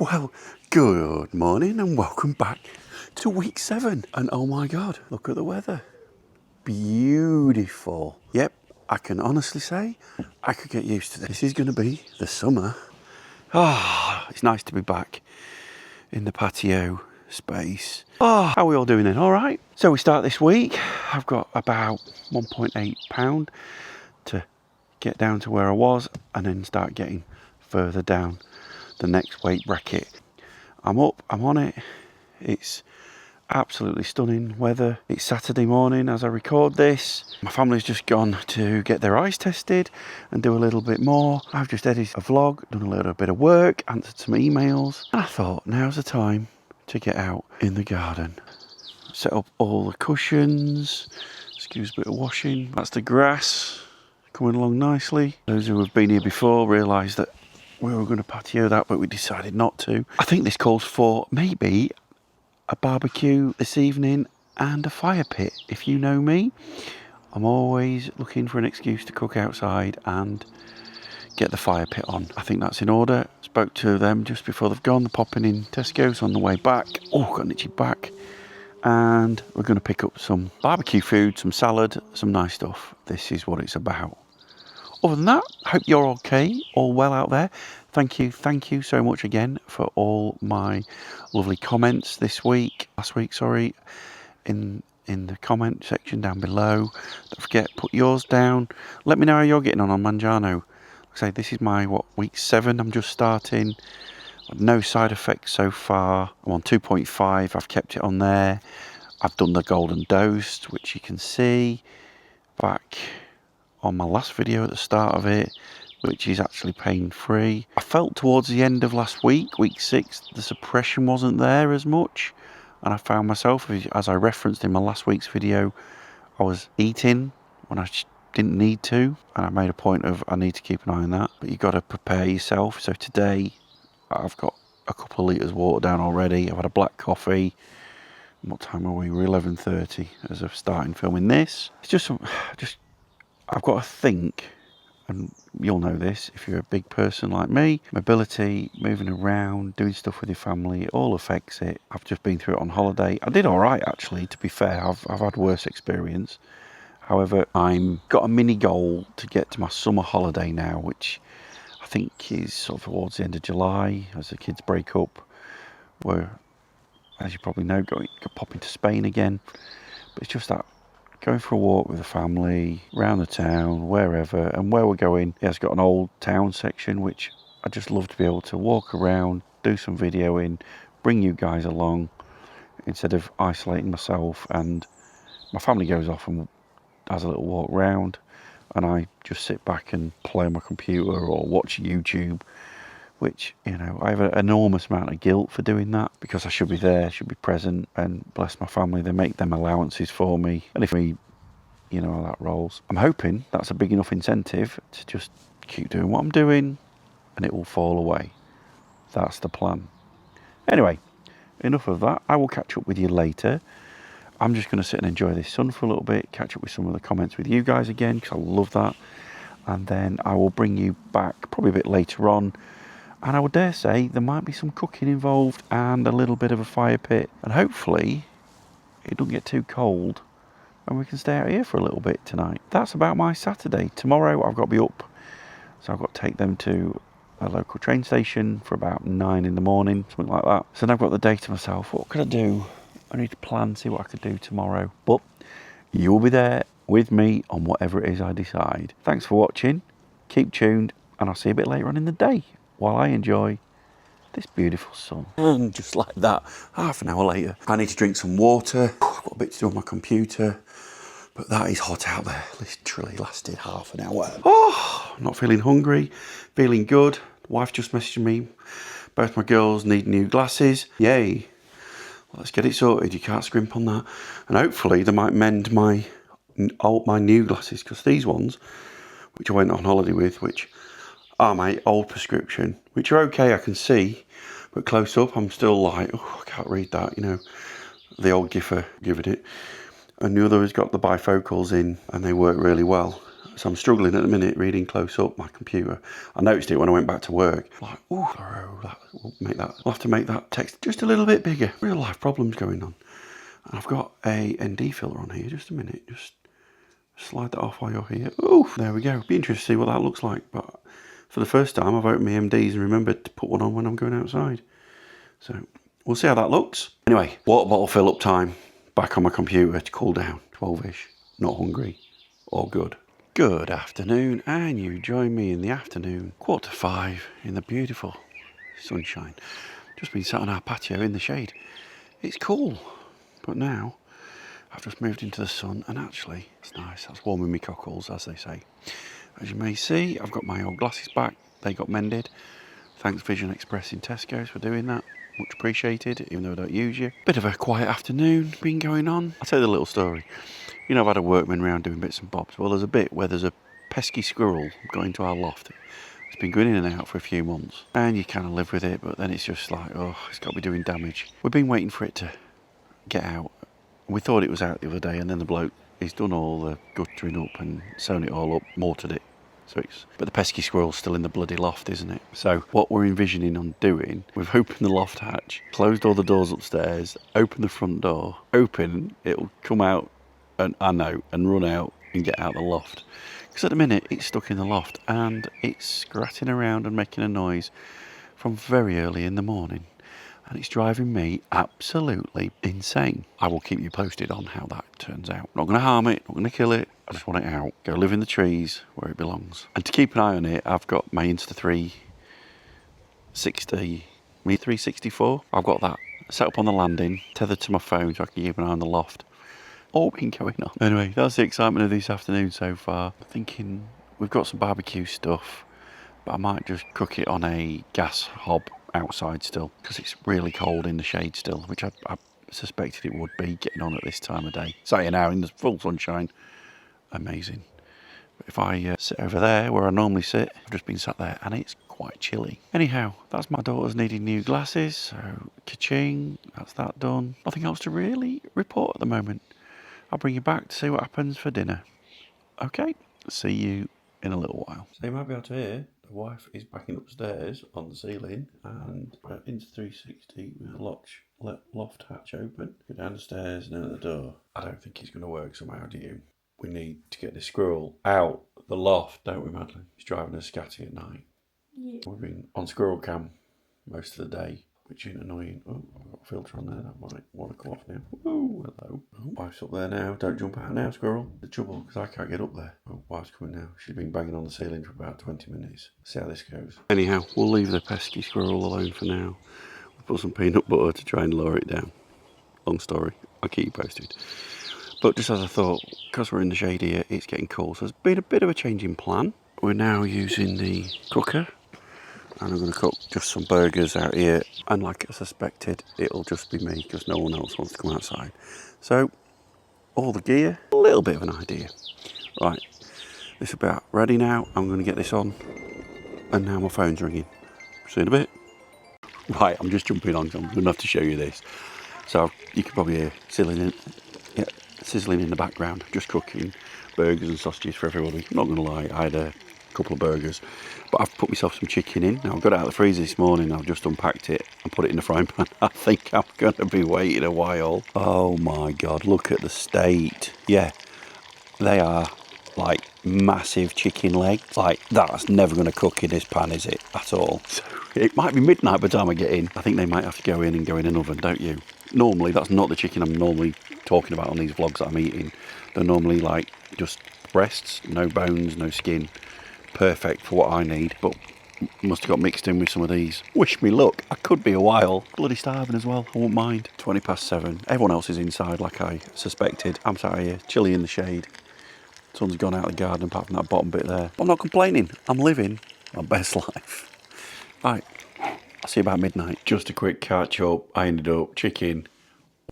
Well, good morning and welcome back to week 7. And oh my God, look at the weather. Beautiful. Yep, I can honestly say I could get used to this. This is going to be the summer. It's nice to be back in the patio space. How are we all doing then? All right. So we start this week. I've got about 1.8 pound to get down to where I was and then start getting further down the next weight bracket. I'm up, I'm on it. It's absolutely stunning weather. It's Saturday morning as I record this. My family's just gone to get their eyes tested and do a little bit more. I've just edited a vlog, done a little bit of work, answered some emails, and I thought now's the time to get out in the garden. Set up all the cushions, excuse a bit of washing. That's the grass coming along nicely. Those who have been here before realise that we were going to patio that, but we decided not to. I think this calls for maybe a barbecue this evening and a fire pit. If you know me, I'm always looking for an excuse to cook outside and get the fire pit on. I think that's in order. Spoke to them just before they've gone. They're popping in Tesco's on the way back. Oh, got an itchy back. And we're going to pick up some barbecue food, some salad, some nice stuff. This is what it's about. Other than that, I hope you're okay, all well out there. Thank you so much again for all my lovely comments last week, in the comment section down below. Don't forget, put yours down. Let me know how you're getting on Mounjaro. Like I say, this is my, week 7, I'm just starting. No side effects so far. I'm on 2.5, I've kept it on there. I've done the golden dose, which you can see back on my last video at the start of it, which is actually pain-free. I felt towards the end of last week, week 6, the suppression wasn't there as much, and I found myself, as I referenced in my last week's video, I was eating when I didn't need to, and I made a point of I need to keep an eye on that. But you've got to prepare yourself. So today I've got a couple of litres water down already. I've had a black coffee. What time are we? We're 11:30 as of starting filming this. It's just I've got to think, and you'll know this if you're a big person like me, mobility, moving around, doing stuff with your family, it all affects it. I've just been through it on holiday. I did all right, actually, to be fair. I've had worse experience. However, I'm got a mini goal to get to my summer holiday now, which I think is sort of towards the end of July as the kids break up. We're, as you probably know, popping to Spain again. But it's just that going for a walk with the family, around the town, wherever, and where we're going, it's got an old town section, which I just love to be able to walk around, do some videoing, bring you guys along, instead of isolating myself, and my family goes off and has a little walk round, and I just sit back and play on my computer or watch YouTube, which, you know, I have an enormous amount of guilt for doing that, because I should be there, should be present, and bless my family, they make them allowances for me, and if we, you know how that rolls. I'm hoping that's a big enough incentive to just keep doing what I'm doing, and it will fall away. That's the plan. Anyway, enough of that. I will catch up with you later. I'm just going to sit and enjoy this sun for a little bit, catch up with some of the comments with you guys again, because I love that, and then I will bring you back probably a bit later on. And I would dare say there might be some cooking involved and a little bit of a fire pit. And hopefully it doesn't get too cold and we can stay out here for a little bit tonight. That's about my Saturday. Tomorrow I've got to be up. So I've got to take them to a local train station for about 9 in the morning, something like that. So now I've got the day to myself. What could I do? I need to plan, see what I could do tomorrow. But you will be there with me on whatever it is I decide. Thanks for watching. Keep tuned and I'll see you a bit later on in the day, while I enjoy this beautiful sun. And just like that, half an hour later, I need to drink some water. I've got a bit to do on my computer, but that is hot out there. Literally lasted half an hour. Oh, not feeling hungry, feeling good. The wife just messaged me. Both my girls need new glasses. Yay. Let's get it sorted. You can't scrimp on that. And hopefully they might mend my new glasses, because these ones, which I went on holiday with, which are my old prescription, which are okay, I can see, but close up I'm still like, oh, I can't read that, you know, the old giffer giving it. And the other has got the bifocals in and they work really well. So I'm struggling at the minute reading close up my computer. I noticed it when I went back to work. Like, oh, I'll have to make that text just a little bit bigger. Real life problems going on. And I've got a ND filter on here. Just a minute. Just slide that off while you're here. Oh, there we go. Be interested to see what that looks like. But for the first time, I've opened my MDs and remembered to put one on when I'm going outside. So we'll see how that looks. Anyway, water bottle fill up time. Back on my computer to cool down. 12ish. Not hungry. All good. Good afternoon, and you join me in the afternoon, 4:45, in the beautiful sunshine. Just been sat on our patio in the shade. It's cool, but now I've just moved into the sun, and actually, it's nice. That's warming me cockles, as they say. As you may see, I've got my old glasses back. They got mended. Thanks Vision Express in Tesco's for doing that. Much appreciated, even though I don't use you. Bit of a quiet afternoon been going on. I'll tell you the little story. You know, I've had a workman round doing bits and bobs. Well, there's a bit where there's a pesky squirrel going to our loft. It's been going in and out for a few months. And you kind of live with it, but then it's just like, oh, it's got to be doing damage. We've been waiting for it to get out. We thought it was out the other day, and then the bloke, he's done all the guttering up and sewn it all up, mortared it. But the pesky squirrel's still in the bloody loft, isn't it? So what we're envisioning on doing, we've opened the loft hatch, closed all the doors upstairs, opened the front door, it'll come out and run out and get out the loft. Because at the minute it's stuck in the loft and it's scratching around and making a noise from very early in the morning. And it's driving me absolutely insane. I will keep you posted on how that turns out. Not going to harm it, not going to kill it. I just want it out. Go live in the trees where it belongs. And to keep an eye on it, I've got my Insta364. I've got that set up on the landing, tethered to my phone so I can keep an eye on the loft. All been going on. Anyway, that's the excitement of this afternoon so far. I'm thinking we've got some barbecue stuff, but I might just cook it on a gas hob outside still, because it's really cold in the shade still, which I suspected it would be getting on at this time of day. So you now in the full sunshine, amazing. But if I sit over there where I normally sit, I've just been sat there and it's quite chilly. Anyhow, that's my daughter's needing new glasses, so ka-ching, that's that done. Nothing else to really report at the moment. I'll bring you back to see what happens for dinner. Okay, see you in a little while. So you might be able to hear the wife is backing upstairs on the ceiling, and into 360 with the loft hatch open. Go down the stairs and out the door. I don't think it's going to work somehow, do you? We need to get the squirrel out the loft, don't we, Madeline? He's driving us scatty at night. Yeah. We've been on squirrel cam most of the day, which is annoying. Oh, I've got a filter on there, that might want to come off now. Oh, hello. Oh, wife's up there now. Don't jump out now, squirrel. The trouble, because I can't get up there. Oh, wife's coming now. She's been banging on the ceiling for about 20 minutes. See how this goes. Anyhow, we'll leave the pesky squirrel alone for now. We'll put some peanut butter to try and lower it down. Long story. I'll keep you posted. But just as I thought, because we're in the shade here, it's getting cold. So there's been a bit of a change in plan. We're now using the cooker. And I'm going to cook just some burgers out here. And like I suspected, it'll just be me because no one else wants to come outside. So, all the gear, a little bit of an idea. Right, this is about ready now. I'm going to get this on. And now my phone's ringing. See you in a bit. Right, I'm just jumping on because I'm going to have to show you this. So, you can probably hear sizzling in the background. Just cooking burgers and sausages for everybody. I'm not going to lie, I had a couple of burgers. But I've put myself some chicken in. Now, I got it out of the freezer this morning. I've just unpacked it and put it in the frying pan. I think I'm going to be waiting a while. Oh my God, look at the state. Yeah, they are like massive chicken legs. Like, that's never going to cook in this pan, is it? At all. So it might be midnight by the time I get in. I think they might have to go in and go in an oven, don't you? Normally, that's not the chicken I'm normally talking about on these vlogs that I'm eating. They're normally like just breasts, no bones, no skin. Perfect for what I need, but must have got mixed in with some of these. Wish me luck. I could be a while. Bloody starving as well. I won't mind. 7:20. Everyone else is inside like I suspected. I'm sat here, chilly in the shade. Sun's gone out of the garden apart from that bottom bit there. But I'm not complaining. I'm living my best life. Right, I'll see you about midnight. Just a quick catch up. I ended up chicken.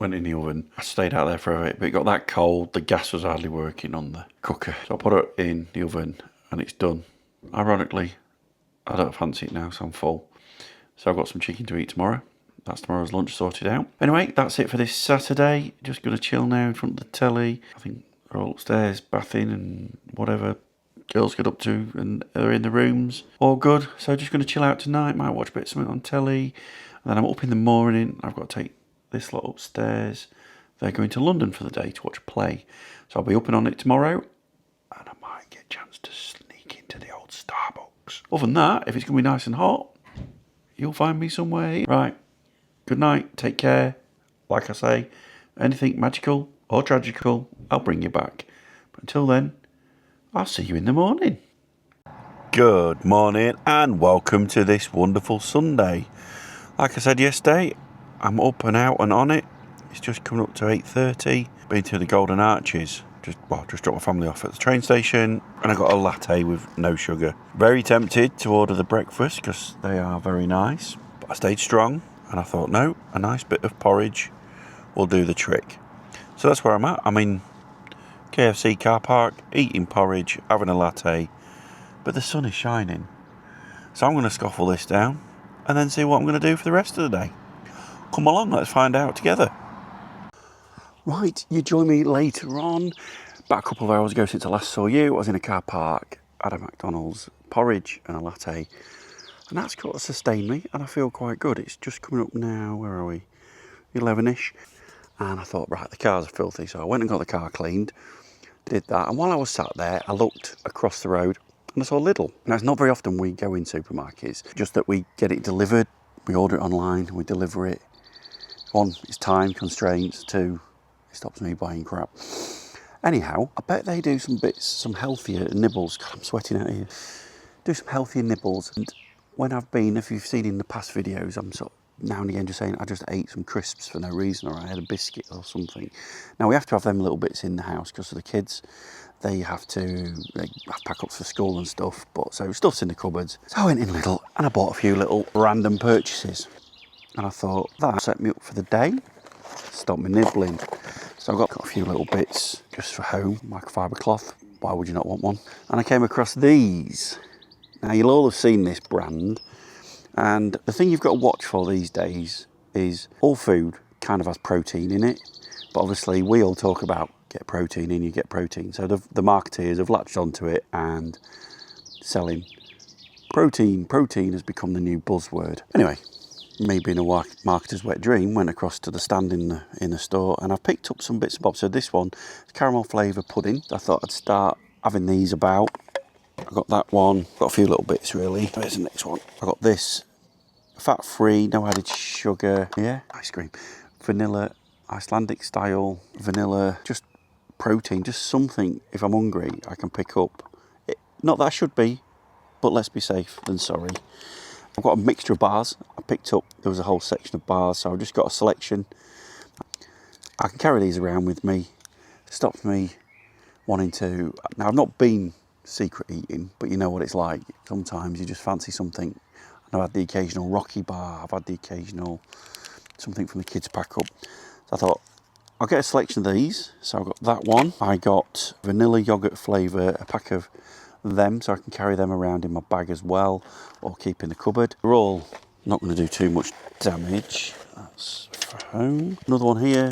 Went in the oven. I stayed out there for a bit, but it got that cold. The gas was hardly working on the cooker. So I put it in the oven and it's done. Ironically, I don't fancy it now, so I'm full. So I've got some chicken to eat tomorrow. That's tomorrow's lunch sorted out. Anyway, that's it for this Saturday. Just going to chill now in front of the telly. I think they're all upstairs bathing and whatever, girls get up to and are in the rooms. All good. So just going to chill out tonight. Might watch a bit of something on telly. And then I'm up in the morning. I've got to take this lot upstairs. They're going to London for the day to watch a play. So I'll be up and on it tomorrow. And I might get a chance to sneak into the old Starbucks. Other than that, if it's going to be nice and hot, you'll find me somewhere. Right. Good night. Take care. Like I say, anything magical or tragical, I'll bring you back. But until then, I'll see you in the morning. Good morning and welcome to this wonderful Sunday. Like I said yesterday, I'm up and out and on it. It's just coming up to 8:30. Been to the Golden Arches. Just dropped my family off at the train station and I got a latte with no sugar. Very tempted to order the breakfast because they are very nice. But I stayed strong and I thought, no, a nice bit of porridge will do the trick. So that's where I'm at. I'm in KFC car park, eating porridge, having a latte. But the sun is shining. So I'm going to scoffle this down and then see what I'm going to do for the rest of the day. Come along, let's find out together. Right, you join me later on. About a couple of hours ago since I last saw you, I was in a car park, had a McDonald's, porridge and a latte. And that's got to sustain me and I feel quite good. It's just coming up now, where are we? 11ish. And I thought, right, the cars are filthy. So I went and got the car cleaned, did that. And while I was sat there, I looked across the road and I saw Lidl. Now, it's not very often we go in supermarkets, just that we get it delivered, we order it online, we deliver it. One, it's time constraints. Two, it stops me buying crap. Anyhow, I bet they do some bits, some healthier nibbles. God, I'm sweating out here. Do some healthier nibbles. And when I've been, if you've seen in the past videos, I'm sort of now and again just saying I just ate some crisps for no reason, or I had a biscuit or something. Now we have to have them little bits in the house because of the kids. They have pack-ups for school and stuff, but so stuff's in the cupboards. So I went in Lidl and I bought a few little random purchases. And I thought, that set me up for the day, stop me nibbling. So I got a few little bits just for home, microfiber cloth. Why would you not want one? And I came across these. Now you'll all have seen this brand. And the thing you've got to watch for these days is all food kind of has protein in it. But obviously we all talk about get protein in, you get protein. So the marketeers have latched onto it and selling protein. Protein has become the new buzzword. Anyway, me being a marketer's wet dream, went across to the stand in the store and I've picked up some bits and bobs. So this one, caramel flavour pudding. I thought I'd start having these about. I got that one, got a few little bits really. Where's the next one? I got this, fat-free, no added sugar. Yeah, ice cream. Vanilla, Icelandic style, vanilla, just protein, just something, if I'm hungry, I can pick up. Not that I should be, but let's be safe than sorry. I've got a mixture of bars. I picked up, there was a whole section of bars, so I've just got a selection. I can carry these around with me. Stops me wanting to. Now, I've not been secret eating, but you know what it's like. Sometimes you just fancy something. I've had the occasional Rocky bar, I've had the occasional something from the kids pack up. So I thought, I'll get a selection of these. So I got that one. I got vanilla yogurt flavour, a pack of them, so I can carry them around in my bag as well, or keep in the cupboard. They're all not going to do too much damage. That's for home. Another one here.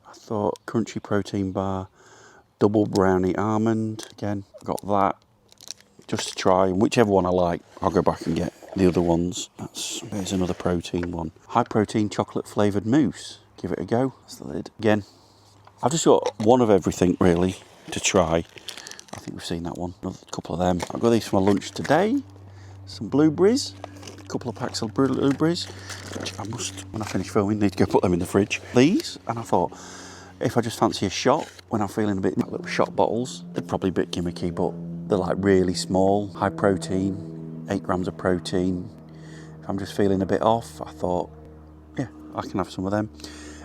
I thought crunchy protein bar, double brownie almond. Again, I got that just to try, and whichever one I like, I'll go back and get the other ones. There's another protein one. High protein chocolate flavoured mousse. Give it a go. That's the lid. Again, I've just got one of everything really to try. I think we've seen that one. Another couple of them. I've got these for my lunch today. Some blueberries. A couple of packs of blueberries, which I must, when I finish filming, need to go put them in the fridge. These, and I thought, if I just fancy a shot, when I'm feeling a bit, like little shot bottles, they're probably a bit gimmicky, but they're like really small, high protein, 8 grams of protein. If I'm just feeling a bit off, I thought, yeah, I can have some of them.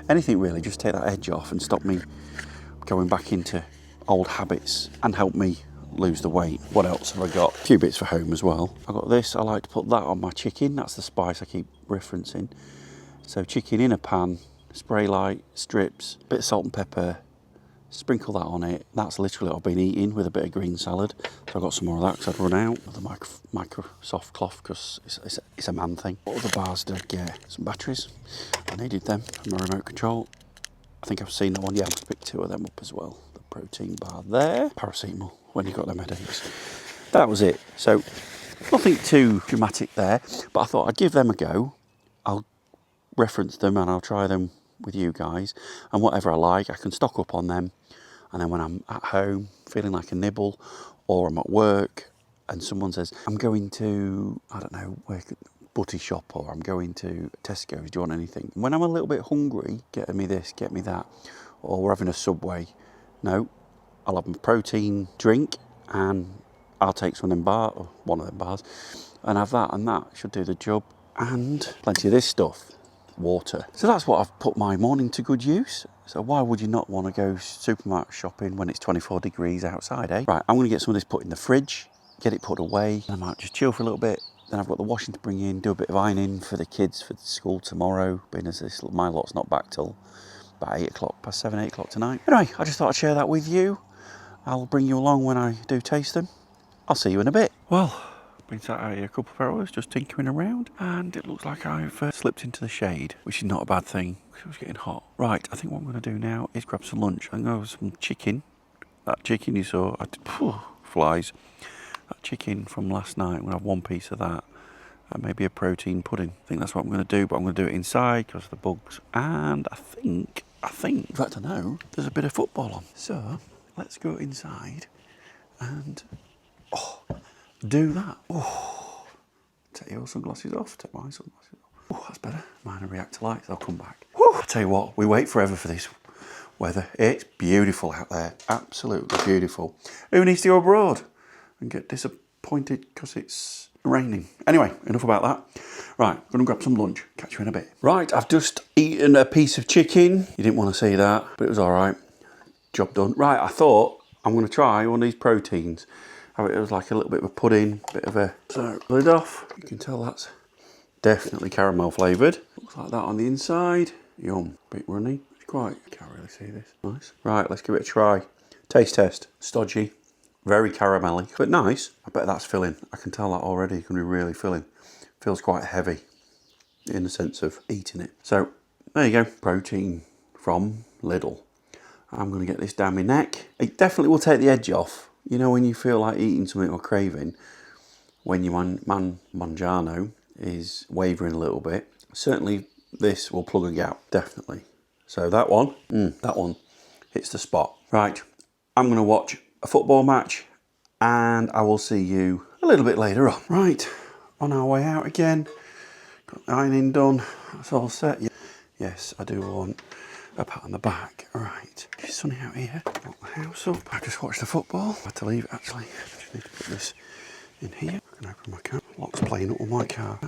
Anything really, just take that edge off and stop me going back into old habits and help me lose the weight. What else have I got? A few bits for home as well. I got this, I like to put that on my chicken. That's the spice I keep referencing. So chicken in a pan, spray light, strips, bit of salt and pepper, sprinkle that on it. That's literally what I've been eating with a bit of green salad. So I got some more of that because I'd run out of the Microsoft cloth because it's a man thing. What other bars did I get? Some batteries. I needed them for my remote control. I think I've seen that one. Yeah, I picked 2 of them up as well. The protein bar there. Paracetamol when you've got them headaches. that was it. So nothing too dramatic there, but I thought I'd give them a go. I'll reference them and I'll try them with you guys, and whatever I like I can stock up on them, and then when I'm at home feeling like a nibble, or I'm at work and someone says I'm going to, I don't know, butty shop, or I'm going to Tesco's, do you want anything? When I'm a little bit hungry, get me this, get me that, or we're having a Subway, no, I'll have a protein drink and I'll take some of them bars, or one of them bars, and have that, and that should do the job. And plenty of this stuff, water. So that's what I've put my morning to good use. So why would you not want to go supermarket shopping when it's 24 degrees outside, eh? Right, I'm going to get some of this put in the fridge, get it put away, and I might just chill for a little bit. Then I've got the washing to bring in, do a bit of ironing for the kids for school tomorrow, being as my lot's not back till about 8 o'clock, past 7, 8 o'clock tonight. Anyway, I just thought I'd share that with you. I'll bring you along when I do taste them. I'll see you in a bit. Well, been sat out here a couple of hours just tinkering around, and it looks like I've slipped into the shade, which is not a bad thing because it was getting hot. Right, I think what I'm going to do now is grab some lunch. I'm going to have some chicken. That chicken you saw, flies. That chicken from last night, I'm going to have one piece of that, and maybe a protein pudding. I think that's what I'm going to do, but I'm going to do it inside because of the bugs. And I think, in fact I know, there's a bit of football on. So let's go inside and do that. Take your sunglasses off, take my sunglasses off. That's better. Mine will react to lights, I'll come back. I'll tell you what, we wait forever for this weather. It's beautiful out there, absolutely beautiful. Who needs to go abroad and get disappointed because it's raining? Anyway, enough about that. Right, I'm going to grab some lunch. Catch you in a bit. Right, I've just eaten a piece of chicken. You didn't want to see that, but it was all right. Job done. Right, I thought I'm going to try one of these proteins. It was like a little bit of a pudding, bit of a... So, lid off. You can tell that's definitely caramel flavoured. Looks like that on the inside. Yum. Bit runny. Can't really see this. Nice. Right, let's give it a try. Taste test. Stodgy. Very caramelly, but nice. I bet that's filling. I can tell that already. It's going to be really filling. Feels quite heavy in the sense of eating it. So, there you go. Protein from Lidl. I'm going to get this down my neck. It definitely will take the edge off. You know when you feel like eating something or craving, when your Mounjaro is wavering a little bit, certainly this will plug a gap, definitely. So that one hits the spot. Right, I'm going to watch a football match and I will see you a little bit later on. Right, on our way out again. Got the ironing done, that's all set. Yes, I do want a pat on the back. Right, it's sunny out here. Lock the house up. I just watched the football. I had to leave it actually. I just need to put this in here. I can open my car. Lock's playing up on my car.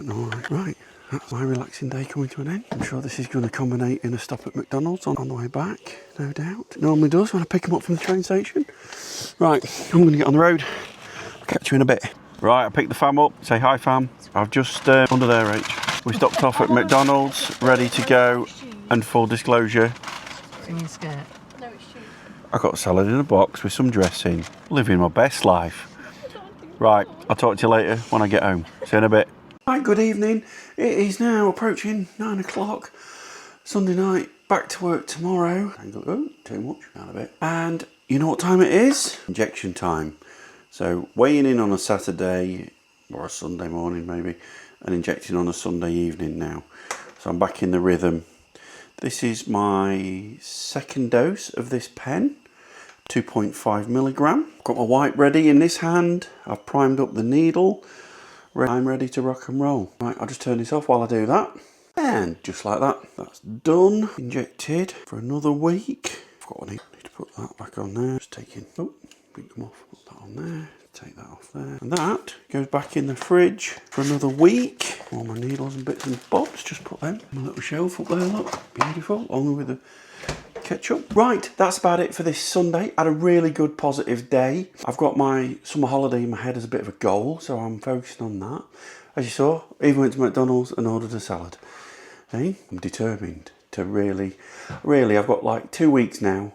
Right, that's my relaxing day coming to an end. I'm sure this is going to culminate in a stop at McDonald's on the way back, no doubt. It normally does when I pick them up from the train station. Right, I'm going to get on the road. I'll catch you in a bit. Right, I picked the fam up. Say hi, fam. I've just under there, Rach. We stopped off at McDonald's, ready to go. And full disclosure, I got salad in a box with some dressing. Living my best life. Right, I'll talk to you later when I get home. See you in a bit. Right, good evening. It is now approaching 9 o'clock. Sunday night, back to work tomorrow. Oh, too much, not a bit. And you know what time it is? Injection time. So weighing in on a Saturday or a Sunday morning maybe, and injecting on a Sunday evening now. So I'm back in the rhythm. This is my second dose of this pen, 2.5 milligram. Got my wipe ready in this hand. I've primed up the needle. I'm ready to rock and roll. Right, I'll just turn this off while I do that. And just like that, that's done. Injected for another week. I've got one here. Need to put that back on there. Just taking, pick them off, put that on there. Take that off there. And that goes back in the fridge for another week. All my needles and bits and bobs, just put them on a little shelf up there, look. Beautiful, along with the ketchup. Right, that's about it for this Sunday. Had a really good positive day. I've got my summer holiday in my head as a bit of a goal, so I'm focusing on that. As you saw, even went to McDonald's and ordered a salad. Hey, I'm determined to really, I've got like 2 weeks now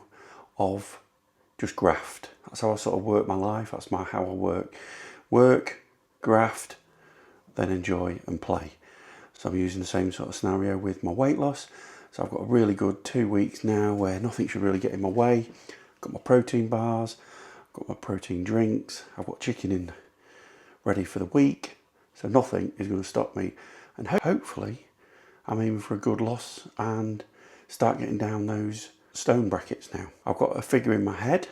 of just graft. That's how I sort of work my life. That's how I work. Work, graft, then enjoy and play. So I'm using the same sort of scenario with my weight loss. So I've got a really good 2 weeks now where nothing should really get in my way. Got my protein bars, got my protein drinks. I've got chicken ready for the week. So nothing is going to stop me. And hopefully I'm aiming for a good loss and start getting down those stone brackets now. I've got a figure in my head.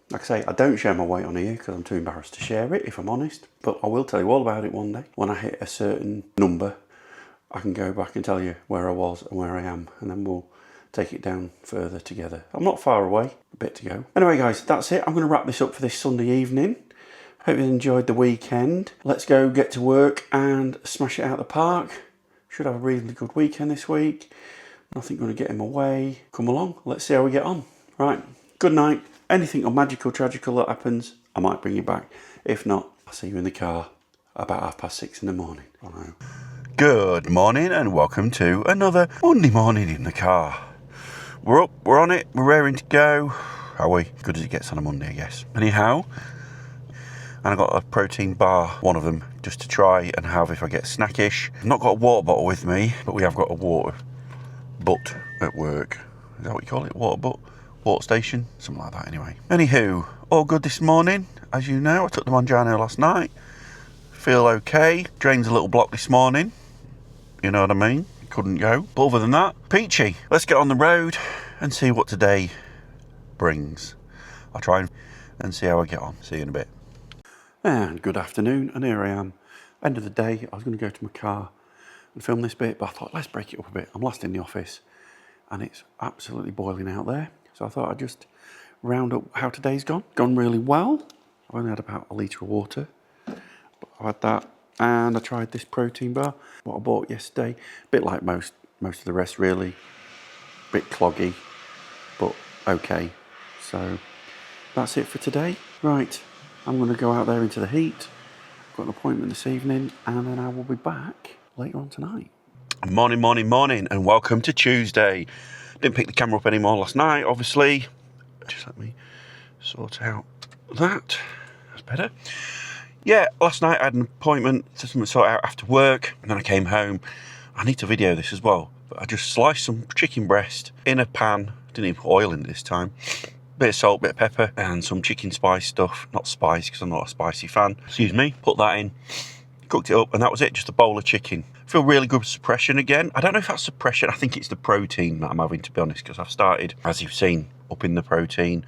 Like I say, I don't share my weight on here because I'm too embarrassed to share it, if I'm honest. But I will tell you all about it one day. When I hit a certain number, I can go back and tell you where I was and where I am. And then we'll take it down further together. I'm not far away, a bit to go. Anyway guys, that's it. I'm going to wrap this up for this Sunday evening. Hope you enjoyed the weekend. Let's go get to work and smash it out the park. Should have a really good weekend this week. Nothing going to get in my way. Come along, let's see how we get on. Right, good night. Anything or magical, tragical that happens, I might bring you back. If not, I'll see you in the car about 6:30 in the morning. I know. Good morning and welcome to another Monday morning in the car. We're up, we're on it, we're raring to go. Are we? Good as it gets on a Monday, I guess. Anyhow, and I got a protein bar, one of them, just to try and have if I get snackish. I've not got a water bottle with me, but we have got a water butt at work. Is that what you call it? Water butt? Water station? Something like that anyway. Anywho, all good this morning. As you know, I took the Mounjaro last night. Feel okay. Drain's a little blocked this morning. You know what I mean? Couldn't go. But other than that, peachy. Let's get on the road and see what today brings. I'll try and see how I get on. See you in a bit. And good afternoon, and here I am. End of the day, I was going to go to my car and film this bit, but I thought, let's break it up a bit. I'm last in the office, and it's absolutely boiling out there. So I thought I'd just round up how today's gone. Gone really well. I've only had about a litre of water, but I've had that, and I tried this protein bar, what I bought yesterday. A bit like most of the rest, really. A bit cloggy, but okay. So that's it for today. Right. I'm going to go out there into the heat. I've got an appointment this evening, and then I will be back later on tonight. Morning, morning, morning, and welcome to Tuesday. Didn't pick the camera up anymore last night, obviously. Just let me sort out that. That's better. Yeah, last night I had an appointment to sort out after work, and then I came home. I need to video this as well, but I just sliced some chicken breast in a pan. Didn't even put oil in it this time. Bit of salt, bit of pepper, and some chicken spice stuff. Not spice, because I'm not a spicy fan. Excuse me. Put that in, cooked it up, and that was it. Just a bowl of chicken. Feel really good with suppression again. I don't know if that's suppression. I think it's the protein that I'm having, to be honest, because I've started, as you've seen, up in the protein,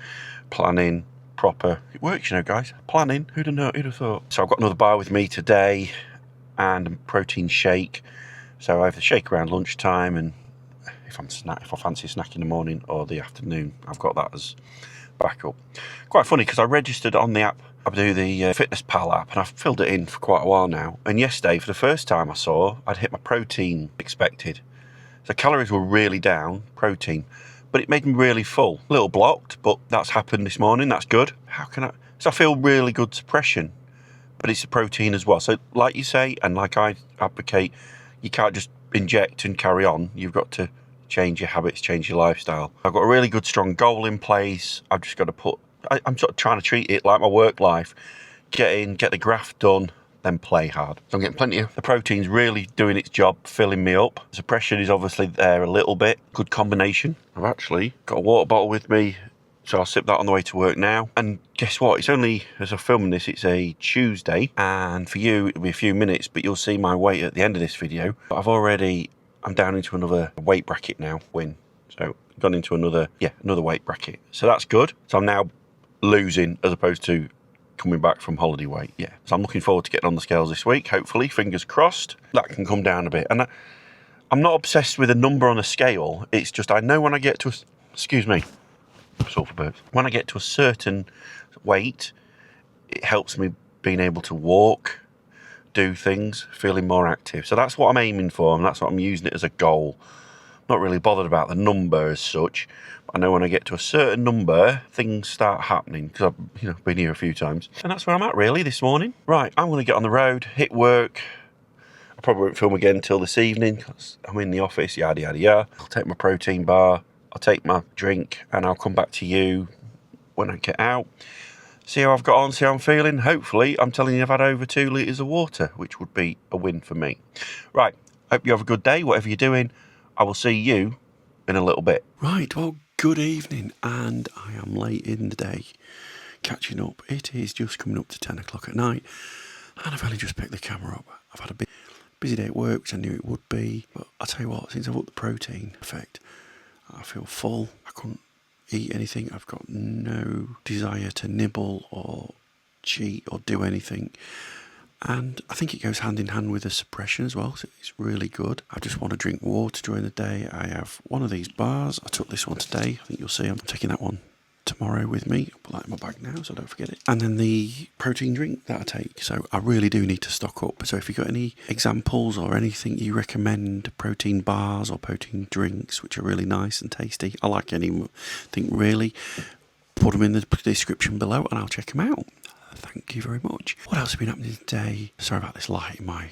planning, proper. It works, you know, guys. Planning. Who'd have thought? So I've got another bar with me today, and a protein shake. So I have the shake around lunchtime, and if I fancy a snack in the morning or the afternoon, I've got that as backup. Quite funny because I registered on the app. I do the Fitness Pal app, and I've filled it in for quite a while now. And yesterday, for the first time, I saw I'd hit my protein expected. So calories were really down, protein, but it made me really full. A little blocked, but that's happened this morning. That's good. So I feel really good suppression, but it's the protein as well. So like you say, and like I advocate, you can't just inject and carry on. You've got to change your habits, change your lifestyle. I've got a really good, strong goal in place. I've just got to I'm sort of trying to treat it like my work life. Get the graft done, then play hard. So I'm getting plenty of, the protein's really doing its job, filling me up. Suppression is obviously there a little bit. Good combination. I've actually got a water bottle with me, so I'll sip that on the way to work now. And guess what? It's only, as I'm filming this, it's a Tuesday. And for you, it'll be a few minutes, but you'll see my weight at the end of this video. But I'm down into another weight bracket now, So gone into another weight bracket. So that's good. So I'm now losing as opposed to coming back from holiday weight. Yeah. So I'm looking forward to getting on the scales this week. Hopefully, fingers crossed, that can come down a bit. And I'm not obsessed with a number on a scale. It's just I know when I get to when I get to a certain weight, it helps me being able to walk, do things, feeling more active. So that's what I'm aiming for, and that's what I'm using it as a goal. Not really bothered about the number as such, but I know when I get to a certain number, things start happening, because I've been here a few times. And that's where I'm at really this morning. Right, I'm going to get on the road, hit work. I probably won't film again until this evening, because I'm in the office, yada, yada, yada. I'll take my protein bar, I'll take my drink, and I'll come back to you when I get out. See how I've got on, see how I'm feeling. Hopefully, I'm telling you I've had over 2 litres of water, which would be a win for me. Right, hope you have a good day, whatever you're doing. I will see you in a little bit. Right, well, good evening, and I am late in the day, catching up. It is just coming up to 10 o'clock at night. And I've only just picked the camera up. I've had a busy day at work, which I knew it would be. But I'll tell you what, since I've upped the protein effect, I feel full. I couldn't eat anything. I've got no desire to nibble or cheat or do anything. And I think it goes hand in hand with the suppression as well, so it's really good. I just want to drink water during the day. I have one of these bars. I took this one today. I think you'll see I'm taking that one tomorrow with me. I'll put that in my bag now so I don't forget it. And then the protein drink that I take. So I really do need to stock up. So if you've got any examples or anything you recommend, protein bars or protein drinks, which are really nice and tasty, I like anything really, put them in the description below and I'll check them out. Thank you very much. What else has been happening today? Sorry about this light in my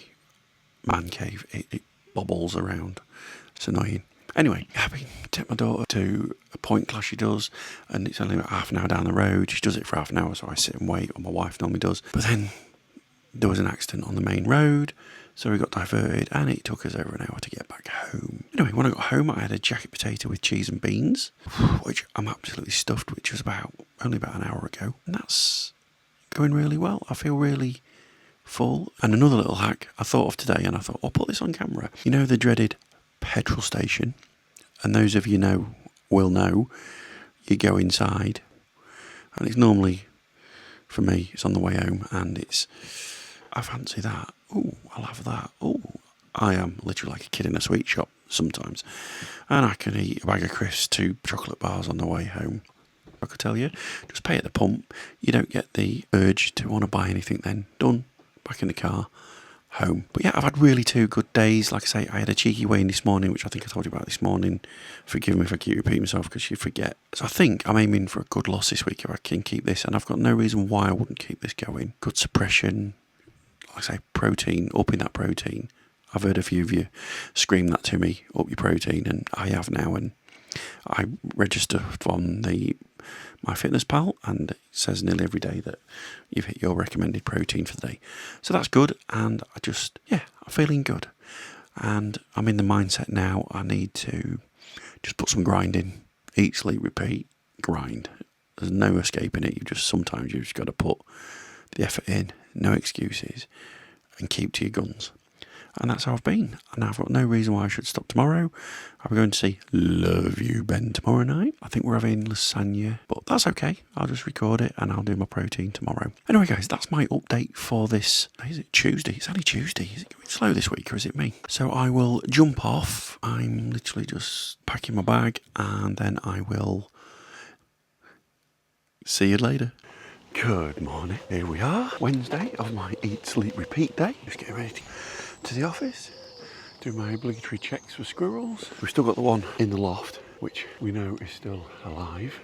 man cave. It bobbles around. It's annoying. Anyway, happy to take my daughter to a point class she does, and it's only about half an hour down the road. She does it for half an hour, so I sit and wait, or my wife normally does. But then there was an accident on the main road, so we got diverted, and it took us over an hour to get back home. Anyway, when I got home, I had a jacket potato with cheese and beans, which I'm absolutely stuffed, which was only about an hour ago, and that's going really well. I feel really full. And another little hack I thought of today, and I thought, I'll put this on camera. You know the dreaded petrol station, and those of you will know, you go inside, and it's normally, for me, it's on the way home, and I fancy that. Oh, I'll have that. Oh, I am literally like a kid in a sweet shop sometimes, and I can eat a bag of crisps, 2 chocolate bars on the way home. I could tell you, just pay at the pump. You don't get the urge to want to buy anything then. Done. Back in the car. Home. But yeah, I've had really 2 good days. Like I say, I had a cheeky weigh-in this morning, which I think I told you about this morning. Forgive me if I keep repeating myself because you forget. So I think I'm aiming for a good loss this week if I can keep this, and I've got no reason why I wouldn't keep this going. Good suppression. Like I say, protein, upping that protein. I've heard a few of you scream that to me, up your protein, and I have now, and I register on my fitness pal, and it says nearly every day that you've hit your recommended protein for the day. So that's good, and I'm feeling good. And I'm in the mindset now, I need to just put some grind in. Eat, sleep, repeat, grind. There's no escaping it. Sometimes you've just got to put the effort in, no excuses, and keep to your guns. And that's how I've been. And I've got no reason why I should stop tomorrow. I'm going to see Love You Ben tomorrow night. I think we're having lasagna, but that's okay. I'll just record it and I'll do my protein tomorrow. Anyway, guys, that's my update for this. Is it Tuesday? It's only Tuesday. Is it going slow this week or is it me? So I will jump off. I'm literally just packing my bag and then I will see you later. Good morning. Here we are. Wednesday of my eat, sleep, repeat day. Just getting ready to the office, do my obligatory checks for squirrels. We've still got the one in the loft, which we know is still alive.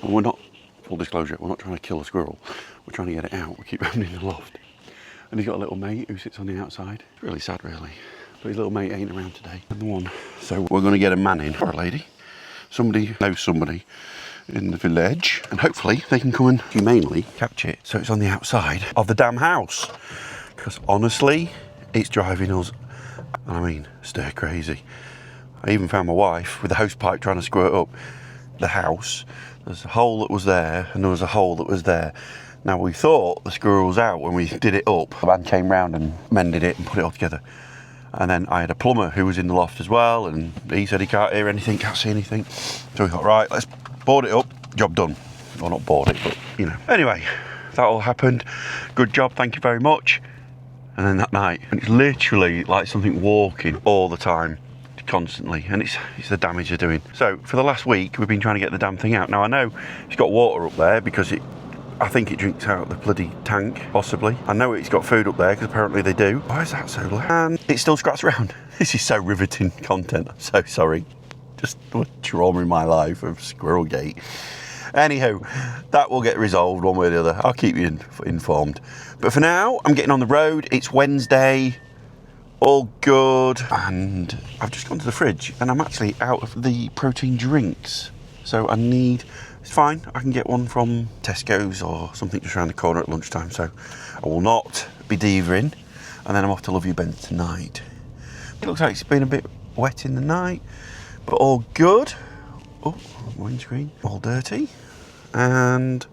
And we're not, full disclosure, we're not trying to kill a squirrel. We're trying to get it out. We keep having it in the loft. And he's got a little mate who sits on the outside. It's really sad, really. But his little mate ain't around today. And the one. So we're going to get a man in, or a lady. Somebody knows somebody in the village. And hopefully they can come and humanely catch it. So it's on the outside of the damn house. Because honestly, it's driving us, stir crazy. I even found my wife with the hose pipe trying to squirt up the house. There's a hole that was there and there was a hole that was there. Now we thought the squirrel was out when we did it up. The man came round and mended it and put it all together. And then I had a plumber who was in the loft as well, and he said he can't hear anything, can't see anything. So we thought, right, let's board it up, job done. Well, not board it, but Anyway, that all happened. Good job, thank you very much. And then that night, and it's literally like something walking all the time, constantly, and it's the damage they're doing. So for the last week, we've been trying to get the damn thing out. Now I know it's got water up there because I think it drinks out the bloody tank, possibly. I know it's got food up there because apparently they do. Why is that so low? And it still scratches around. This is so riveting content. I'm so sorry. Just a trauma in my life of Squirrel Gate. Anywho, that will get resolved one way or the other. I'll keep you informed. But for now, I'm getting on the road. It's Wednesday. All good. And I've just gone to the fridge and I'm actually out of the protein drinks. So it's fine. I can get one from Tesco's or something just around the corner at lunchtime. So I will not be diving. And then I'm off to Love You Ben tonight. It looks like it's been a bit wet in the night, but all good. Oh, windscreen, all dirty. And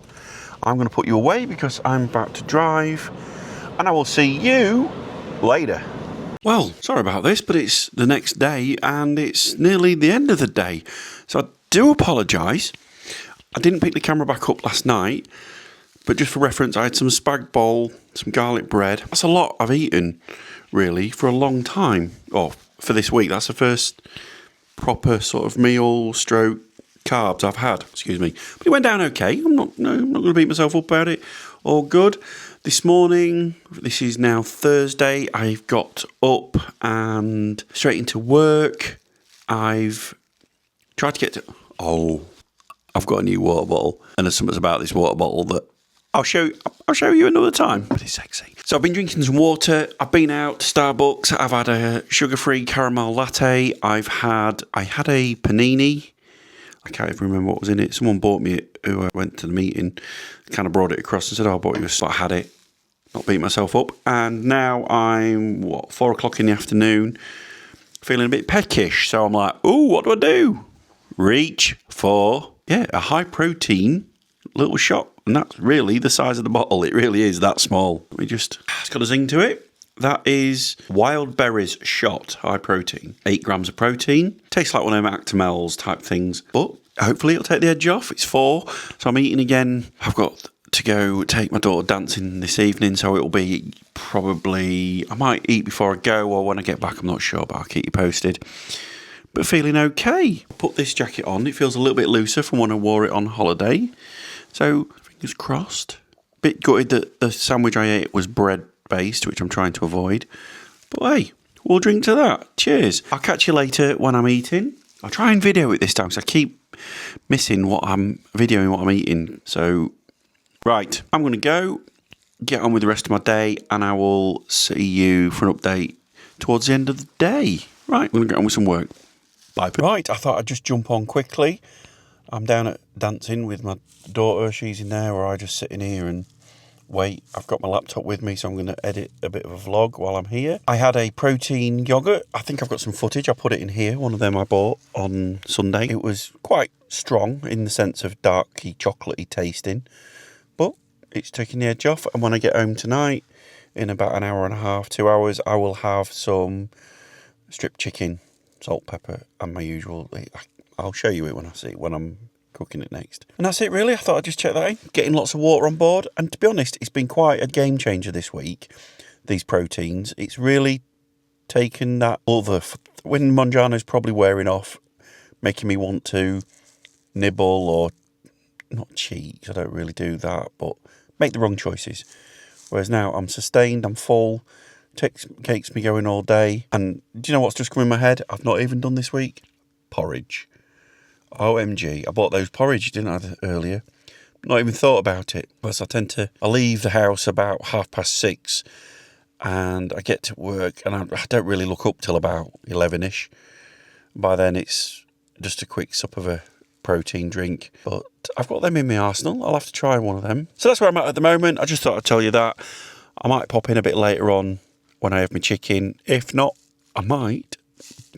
I'm going to put you away because I'm about to drive and I will see you later. Well, sorry about this, but it's the next day and it's nearly the end of the day. So I do apologise. I didn't pick the camera back up last night, but just for reference, I had some spag bol, some garlic bread. That's a lot I've eaten, really, for a long time. Oh, for this week. That's the first proper sort of meal stroke carbs I've had. Excuse me. But it went down okay. I'm not going to beat myself up about it. All good. This morning, this is now Thursday, I've got up and straight into work. I've tried to get to... Oh, I've got a new water bottle. And there's something about this water bottle that I'll show you another time. Pretty sexy. So I've been drinking some water. I've been out to Starbucks. I've had a sugar-free caramel latte. I had a panini. I can't even remember what was in it. Someone bought me it who I went to the meeting. Kind of brought it across and said, I bought you a... So I had it. Not beat myself up. And now I'm, 4 o'clock in the afternoon, feeling a bit peckish. So I'm like, ooh, what do I do? Reach for, a high protein little shot. And that's really the size of the bottle. It really is that small. Let me just, it's got a zing to it. That is Wild Berries Shot, high protein. 8 grams of protein. Tastes like one of them Actimels type things. But hopefully it'll take the edge off. It's 4. So I'm eating again. I've got to go take my daughter dancing this evening, so it'll be probably, I might eat before I go or when I get back, I'm not sure, but I'll keep you posted. But feeling okay. Put this jacket on, it feels a little bit looser from when I wore it on holiday, so fingers crossed. Bit gutted that the sandwich I ate was bread based, which I'm trying to avoid, but hey, we'll drink to that. Cheers. I'll catch you later when I'm eating. I'll try and video it this time because I keep missing what I'm eating, so right, I'm going to go get on with the rest of my day and I will see you for an update towards the end of the day. Right, I'm going to get on with some work. Bye. Right, I thought I'd just jump on quickly. I'm down at dancing with my daughter. She's in there, or I just sit in here and wait. I've got my laptop with me, so I'm going to edit a bit of a vlog while I'm here. I had a protein yogurt. I think I've got some footage. I put it in here. One of them I bought on Sunday. It was quite strong in the sense of darky, chocolatey tasting. But it's taking the edge off, and when I get home tonight, in about an hour and a half, 2 hours, I will have some strip chicken, salt, pepper, and my usual. I'll show you it when I'm cooking it next. And that's it really. I thought I'd just check that in. Getting lots of water on board, and to be honest, it's been quite a game changer this week, these proteins. It's really taken that other, when Mounjaro's probably wearing off, making me want to nibble or not cheat, 'cause I don't really do that, but make the wrong choices. Whereas now I'm sustained, I'm full, keeps me going all day. And do you know what's just come in my head? I've not even done this week? Porridge. OMG. I bought those porridge, didn't I, earlier? Not even thought about it. Because I leave the house about 6:30 and I get to work and I don't really look up till about 11ish. By then it's just a quick sup of a protein drink, but I've got them in my arsenal. I'll have to try one of them. So that's where I'm at the moment. I just thought I'd tell you that. I might pop in a bit later on when I have my chicken. If not, I might.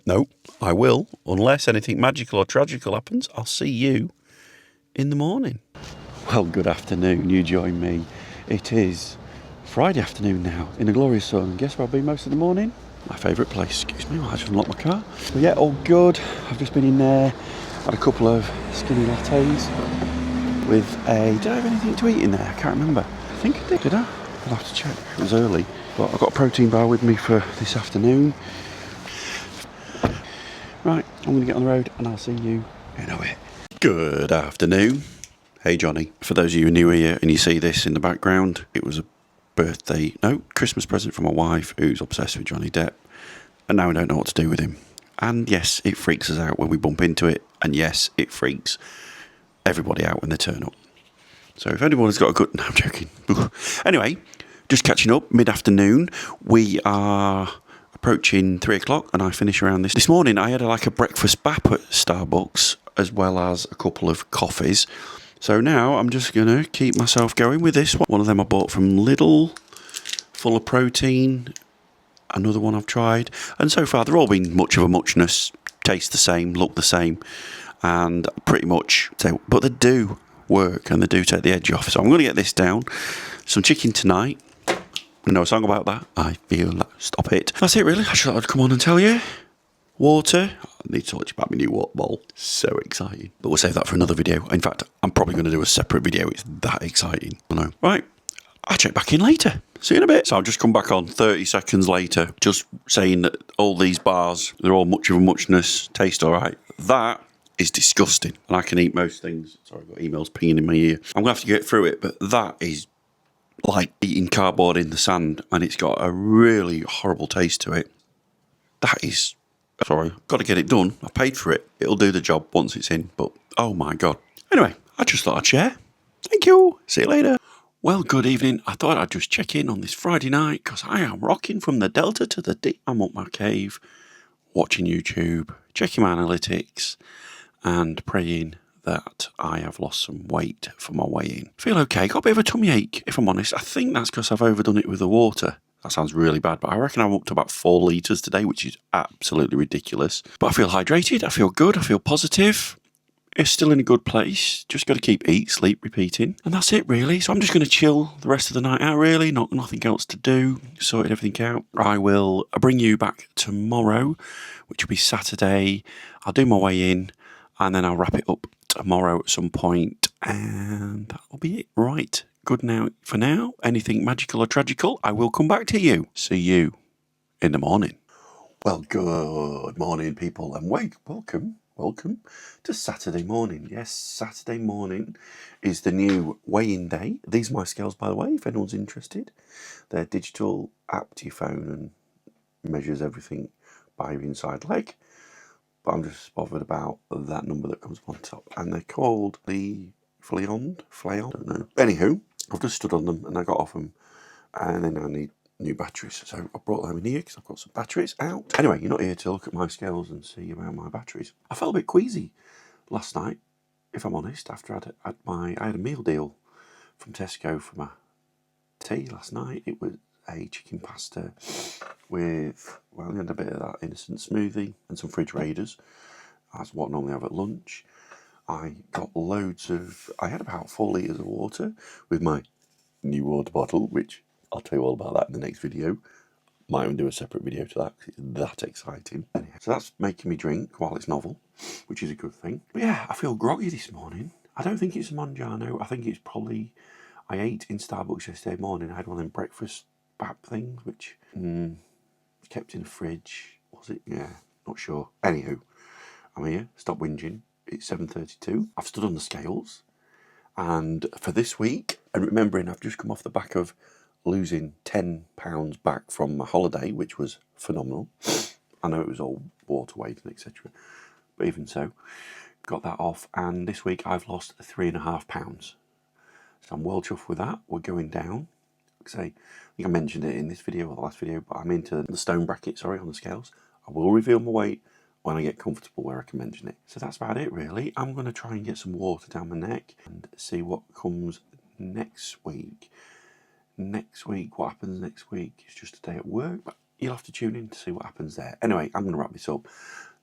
No, I will. Unless anything magical or tragical happens, I'll see you in the morning. Well, good afternoon. You join me. It is Friday afternoon now in a glorious sun. Guess where I've been most of the morning? My favourite place. Excuse me, I just unlocked my car. But yeah, all good. I've just been in there. Had a couple of skinny lattes with did I have anything to eat in there? I can't remember. I think I did I? I'll have to check. It was early. But I've got a protein bar with me for this afternoon. Right, I'm going to get on the road and I'll see you in a bit. Good afternoon. Hey Johnny. For those of you who are new here and you see this in the background, it was a Christmas present from my wife who's obsessed with Johnny Depp. And now I don't know what to do with him. And yes, it freaks us out when we bump into it. And yes, it freaks everybody out when they turn up. So if anyone's got a good... No, I'm joking. Anyway, just catching up, mid-afternoon. We are approaching 3 o'clock and I finish around this. This morning I had a breakfast bap at Starbucks as well as a couple of coffees. So now I'm just going to keep myself going with this one. One of them I bought from Lidl, full of protein. Another one I've tried, and so far they're all been much of a muchness, taste the same, look the same, and pretty much, but they do work and they do take the edge off. So I'm going to get this down. Some chicken tonight, No song about that. I feel like, stop it. That's it really. I should have come on and tell you. Water. I need to talk to you about my new water bowl. So exciting. But we'll save that for another video. In fact, I'm probably going to do a separate video. It's that exciting. I know. Right. I'll check back in later. See you in a bit. So I'll just come back on 30 seconds later, just saying that all these bars, they're all much of a muchness, taste all right. That is disgusting. And I can eat most things. Sorry, I've got emails pinging in my ear. I'm going to have to get through it, but that is like eating cardboard in the sand, and it's got a really horrible taste to it. That is... Sorry, got to get it done. I paid for it. It'll do the job once it's in, but oh my God. Anyway, I just thought I'd share. Thank you. See you later. Well, good evening. I thought I'd just check in on this Friday night because I am rocking from the Delta to the D. I'm up my cave, watching YouTube, checking my analytics, and praying that I have lost some weight for my weigh-in. Feel okay. Got a bit of a tummy ache, if I'm honest. I think that's because I've overdone it with the water. That sounds really bad, but I reckon I'm up to about 4 litres today, which is absolutely ridiculous. But I feel hydrated. I feel good. I feel positive. It's still in a good place. Just got to keep eat, sleep, repeating. And that's it, really. So I'm just going to chill the rest of the night out, really. Nothing else to do. Sorted everything out. I will bring you back tomorrow, which will be Saturday. I'll do my way in, and then I'll wrap it up tomorrow at some point. And that'll be it. Right. Good now for now. Anything magical or tragical, I will come back to you. See you in the morning. Well, good morning, people, and welcome to Saturday morning. Yes, Saturday morning is the new weigh-in day. These are my scales, by the way, if anyone's interested. They're digital app to your phone and measures everything by your inside leg. But I'm just bothered about that number that comes on top. And they're called the Flayon, I don't know. Anywho, I've just stood on them and I got off them, and then I need new batteries, so I brought them in here because I've got some batteries out. Anyway, you're not here to look at my scales and see about my batteries. I felt a bit queasy last night, if I'm honest, after I had a meal deal from Tesco for my tea last night. It was a chicken pasta with, well, I had a bit of that innocent smoothie and some fridge raiders. That's what I normally have at lunch. I got I had about 4 litres of water with my new water bottle, which I'll tell you all about that in the next video. Might even do a separate video to that because it's that exciting. Anyway, so that's making me drink while it's novel, which is a good thing. But yeah, I feel groggy this morning. I don't think it's a Mounjaro. I think it's probably... I ate in Starbucks yesterday morning. I had one of them breakfast bap things, which kept in the fridge. Was it? Yeah, not sure. Anywho, I'm here. Stop whinging. It's 7:32. I've stood on the scales. And for this week, and remembering I've just come off the back of losing £10 back from my holiday, which was phenomenal. I know it was all water weight and etc. But even so, got that off. And this week I've lost £3.5. So I'm well chuffed with that. We're going down. I think I mentioned it in this video or the last video, but I'm into the stone bracket, on the scales. I will reveal my weight when I get comfortable where I can mention it. So that's about it, really. I'm going to try and get some water down my neck and see what comes next week. What happens next week is just a day at work, but you'll have to tune in to see what happens there. Anyway, I'm going to wrap this up.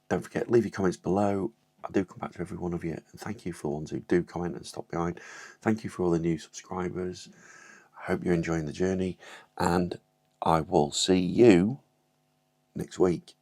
Don't forget, leave your comments below. I do come back to every one of you, and thank you for the ones who do comment and stop behind. Thank you for all the new subscribers. I hope you're enjoying the journey, and I will see you next week.